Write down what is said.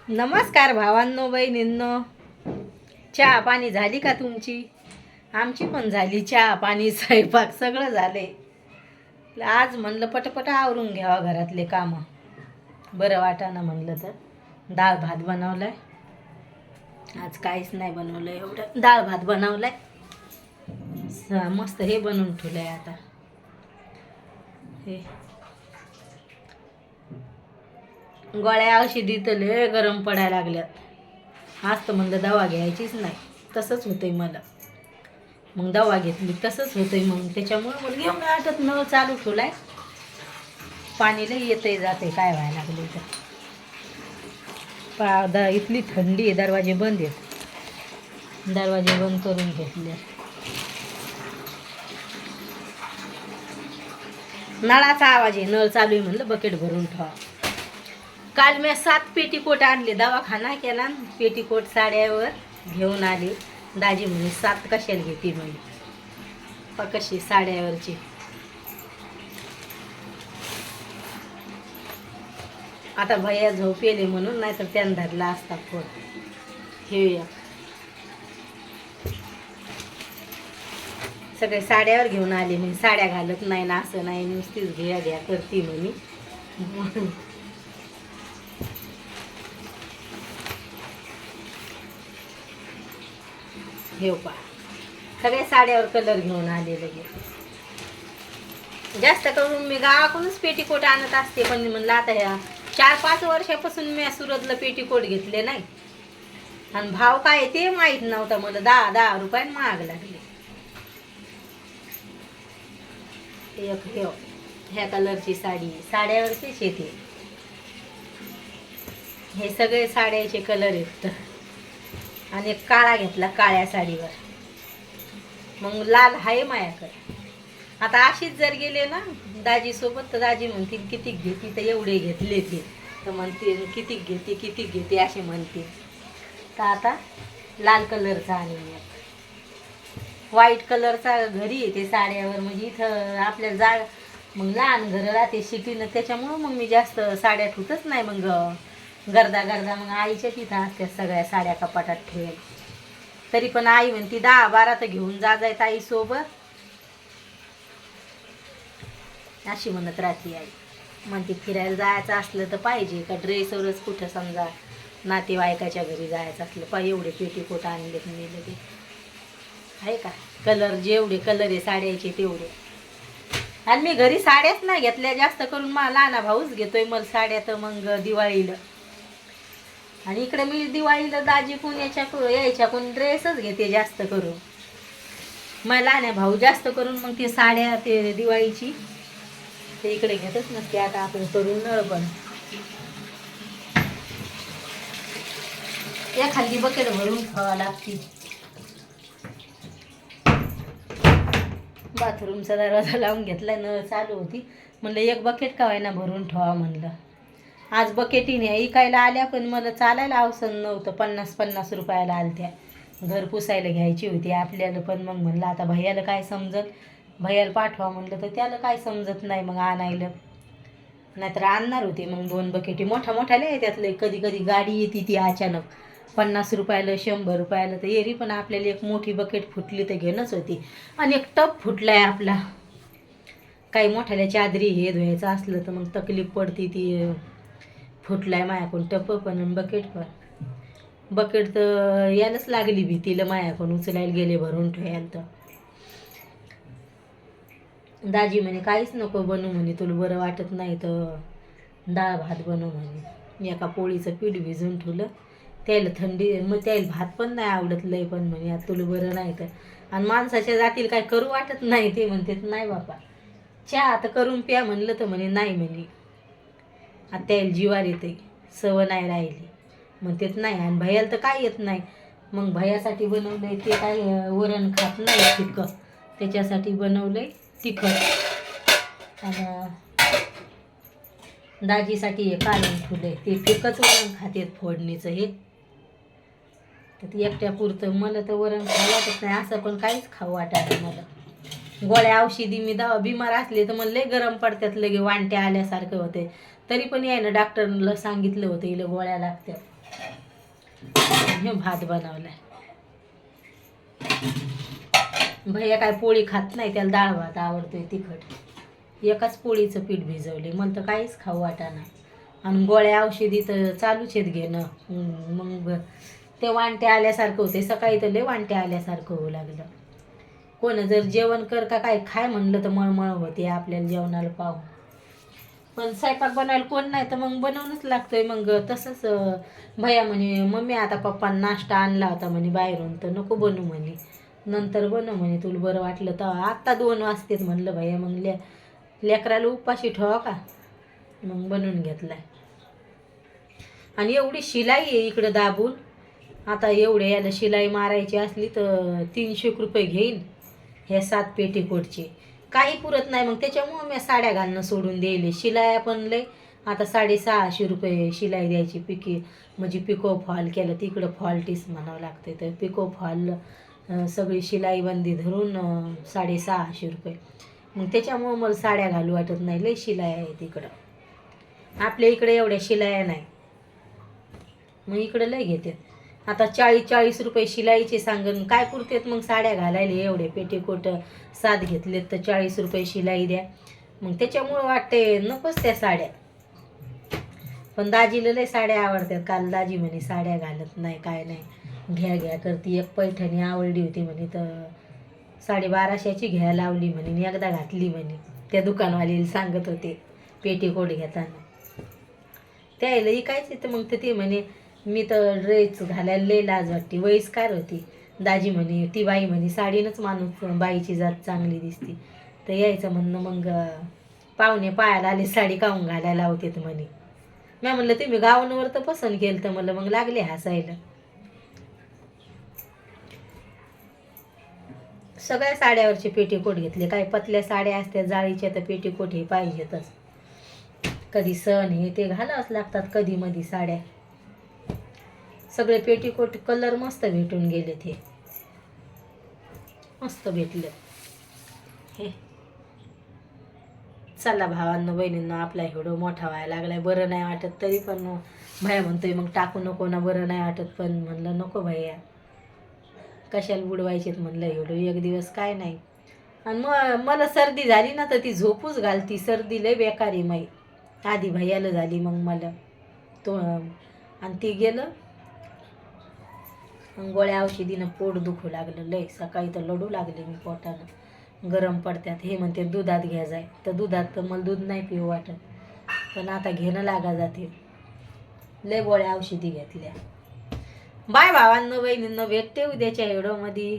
नमस्कार भावांनो बहिणींनो. चहा पाणी झाली का तुमची? आमची पण झाली. चहा पाणी स्वयंपाक सगळं झाले. आज म्हणलं पटपट आवरून घ्यावा घरातले कामं. बरं वाटाणं म्हणलं तर डाळ भात बनवलाय. आज काहीच नाही बनवलं, एवढं डाळ भात बनवलाय. मस्त हे बनवून ठेवलंय. आता हे गोळ्या औषधी तर लय गरम पडायला लागल्यात. आज तर म्हणलं दवा घ्यायचीच नाही, तसंच होतंय मला. मग दवा घेतली तसंच होतंय. मग त्याच्यामुळं मला घेऊन वाटत नळ चालू ठेवलाय. पाणी लई येतंय जाते, काय व्हायला लागले तर इथली थंडी आहे. दरवाजे बंद आहेत. दरवाजे बंद करून घेतले. नळाचा आवाज आहे. नळ चालू आहे म्हणलं बकेट भरून ठेवा. काल मी 7 पेटीकोट आणले. दवाखाना केला, पेटीकोट साड्यावर घेऊन आले. दाजी म्हणे 7 कशाला घेते म्हणे. कशी साड्यावरची. आता भैया झोपेले म्हणून, नाही तर त्यानं धरला असता फोन. हे सगळे साड्यावर घेऊन आले. मी साड्या घालत नाही ना, असं नाही, नुसतीच घ्या घ्या करते म्हणे. हे पा सगळ्या साड्यावर कलर घेऊन आले लगेच. जास्त करून मी गावाकडूनच पेटीकोट आणत असते. पण म्हणलं आता ह्या 4-5 वर्षापासून मी सुरतला पेटीकोट घेतले नाही. आणि भाव काय ते माहीत नव्हता मला. 10 रुपये महाग लागले. एक ह्या कलरची साडी साड्यावरचीच येते. हे सगळे साड्याचे कलर आहेत. आणि एक काळा घेतला काळ्या साडीवर. मग लाल आहे माझ्याकडे. आता अशीच जर गेले ना दाजी सोबत, तर दाजी म्हणतील किती घेते, तर एवढे घेतले ते, तर म्हणतील किती घेते असे म्हणतील. तर आता लाल कलरचा आणि व्हाईट कलरचा घरी येते साड्यावर. म्हणजे इथं आपल्या मग लहान घरं राहते सिटीनं, त्याच्यामुळं मग मी जास्त साड्या ठुतच नाही. मग गर्दा मग आईच्या तिथं असतात सगळ्या साड्या कपाटात ठेवेल. तरी पण आई म्हणती 10-12 तर घेऊन जायत आई सोबत, अशी म्हणत राहते आई. म्हणते फिरायला जायचं असलं तर पाहिजे का ड्रेसवरच कुठं समजा नातेवाईकाच्या घरी जायचं असलं पाहिजे. एवढे पेटीकोट आणले मी लगेच आहे का. कलर जेवढे कलर आहे साड्याचे तेवढे. आणि मी घरी साड्याच नाही घेतल्या जास्त करून. मला लहाना भाऊच घेतोय मला साड्या, तर मग दिवाळीला. आणि इकडे मी दिवाळीला दाजी कोण यायच्या कोण ड्रेसच घेते जास्त करून. मला लहान्या भाऊ जास्त करून मग ते साड्या ते दिवाळीची ते इकडे घेतच नसते. आता आपण करून नळ पण एखादी बकेट भरून खावा लागते. बाथरूमचा दरवाजा लावून घेतला, नळ चालू होती. म्हणलं एक बकेट का व्हायना भरून ठेवा म्हणलं. आज बकेटीने इकायला आल्या, पण मला चालायला अवसर नव्हतं. 50 रुपयाला आलत्या. घर पुसायला घ्यायची होती आपल्याला. पण मग म्हणलं आता भैयाला काय समजत, भैयाला पाठवा म्हणलं तर त्याला काय समजत नाही मग आणायला. नाहीतर आणणार होते मग 2 बकेटी मोठ्याला येत्यातले. कधी गाडी येते ती अचानक 50 रुपयाला 100 रुपयाला तर येरी. पण आपल्याला एक मोठी बकेट फुटली तर घेणंच होती. आणि एक टप फुटलाय आपला. काही मोठ्याला चादरी हे धुवायचं असलं तर मग तकलीफ पडती. ती फुटलाय मायाकडून टप पण बकेट पण. बकेट तर यायलाच लागली भीतीला मायाकडून. उचलायला गेले भरून ठेवायला तर दाजी म्हणे काहीच नको बनवू म्हणे, तुला बरं वाटत नाही तर डाळ भात बनव म्हणे. एका पोळीचं पीठ भिजवून ठेवलं. त्याला थंडी मग त्याला भात पण नाही आवडत लय. पण म्हणे आता तुला बरं नाही तर. आणि माणसाच्या जातील काय करू वाटत नाही. ते म्हणतात नाही बापा चहा आता करून प्या म्हणलं तर म्हणे नाही म्हणे. आता त्याला जीवार येते, सवय नाही राहिली म्हणतात नाही. आणि भैयाला तर काय येत नाही. मग भैयासाठी बनवलंय ते काय वरण खात नाही तिखट, त्याच्यासाठी बनवलंय तिखट. आणि दाजीसाठी हे काढून ठेवलंय ते फिकच वरण खातेत फोडणीचं हे. तर ती एकट्या पुरतं. मला तर वरण खाऊ वाटत नाही. असं पण काहीच खाऊ वाटत मला. गोळ्या औषधी मी बिमार असले तर मला लय गरम पडतात, लगे वांट्या आल्यासारखं होते. तरी पण यायनं डॉक्टरला सांगितलं होतं हिला गोळ्या लागतात. हे भात बनवलाय. भैया काय पोळी खात नाही, त्याला डाळ भात आवडतोय तिखट. एकाच पोळीचं पीठ भिजवले, मला तर काहीच खाऊ वाटाना. आणि गोळ्या औषधी तर चालूच आहेत घेणं. मग ते वांटे आल्यासारखं होते, सकाळी तर लय वांटे आल्यासारखं होऊ लागलं. कोण जर जेवण कर का काय खाय म्हणलं तर मळमळ होते आपल्याला जेवणाला पाहून. पण स्वयंपाक बनवायला कोण नाही तर मग बनवणंच लागतंय. मग तसंच भैया म्हणे मम्मी आता पप्पांना नाश्ता आणला होता म्हणे बाहेरून, तर नको बनवू म्हणे, नंतर बनव म्हणे तुला बरं वाटलं तर. आत्ता 2 वाजतेत म्हणलं भैया, मग लेकराला उपाशी ठेवा का, मग बनवून घेतलाय. आणि एवढी शिलाई आहे इकडं दाबून. आता एवढे याला शिलाई मारायची असली तर 300 रुपये घेईन ह्या 7 पेटीकोटचे. काही पुरत नाही, मग त्याच्यामुळं मी साड्या घालणं सोडून द्यायले. शिलाई पण लय आता 650 रुपये शिलाई द्यायची. म्हणजे पिको फॉल केलं तिकडं फॉल्टीस म्हणावं लागते, तर पिको फॉल सगळी शिलाई बंदी धरून 650 रुपये. मग त्याच्यामुळं मला साड्या घालू वाटत नाही, लय शिलाई आहे तिकडं. आपल्या इकडे एवढ्या शिलाया नाही, मग इकडं लय घेते. आता 40 रुपये शिलाईचे सांगन, काय पुरतेत मग साड्या घालायला एवढे पेटीकोट 7 घेतलेत तर 40 रुपये शिलाई द्या. मग त्याच्यामुळं वाटते नकोच त्या साड्या. पण दाजीला लय साड्या आवडतात. काल दाजी म्हणे साड्या घालत नाही काय नाही, घ्या घ्या करती. एक पैठणी आवडली होती म्हणे तर 1250ची घ्यायला लावली म्हणे, एकदा घातली म्हणे. त्या दुकानवालीला सांगत होते पेटीकोट घेताना. त्याला इकायचे तर मग ते म्हणे मी तर ड्रेस घालायला लय लाज वाटते, वयस्कार होती. दाजी म्हणे ती बाई म्हणे साडीनंच माणूस बाईची जात चांगली दिसते. तर यायचं म्हणणं, मग पाहुणे पायाला आले साडी काऊन घालायला लावतेत म्हणे. मी म्हणलं तुम्ही गावांवर तर पसंत केलं तर म्हणलं, मग लागले हसायला. सगळ्या साड्यावरचे पेटीकोट घेतले. काही पतल्या साड्या असतात जाळीच्या तर पेटीकोट हे पाहिजेतच. कधी सण हे ते घालावंच लागतात कधी मधी साड्या. सगळे पेटीकोट कलर मस्त भेटून गेलेत. हे मस्त भेटले हे. चला भावांनो बहिणींनो, आपला व्हिडिओ मोठा व्हायला लागलाय. बरं नाही वाटत तरी पण भैया म्हणतोय मग टाकू नको ना, बरं नाही वाटत. पण म्हणलं नको भैया, कशाला बुडवायचेत म्हणलं व्हिडिओ. एक दिवस काय नाही. आणि मग मला सर्दी झाली ना तर ती झोपूच घालती. सर्दी लय बेकारी माई. आधी भैयाला झाली, मग मला तो, आणि ती गेलं. मग गोळ्या औषधीनं पोट दुखू लागलं लय. सकाळी तर लढू लागले मी पोटानं, गरम पडत्यात. हे म्हणते दुधात घ्या जाय, तर दुधात तर मला दूध नाही पिऊ वाटत, पण आता घेणं लागा जाते. लय गोळ्या औषधी घेतल्या. बाय भावांनो बहिणींनो, भेटते उद्याच्या व्हिडिओमध्ये.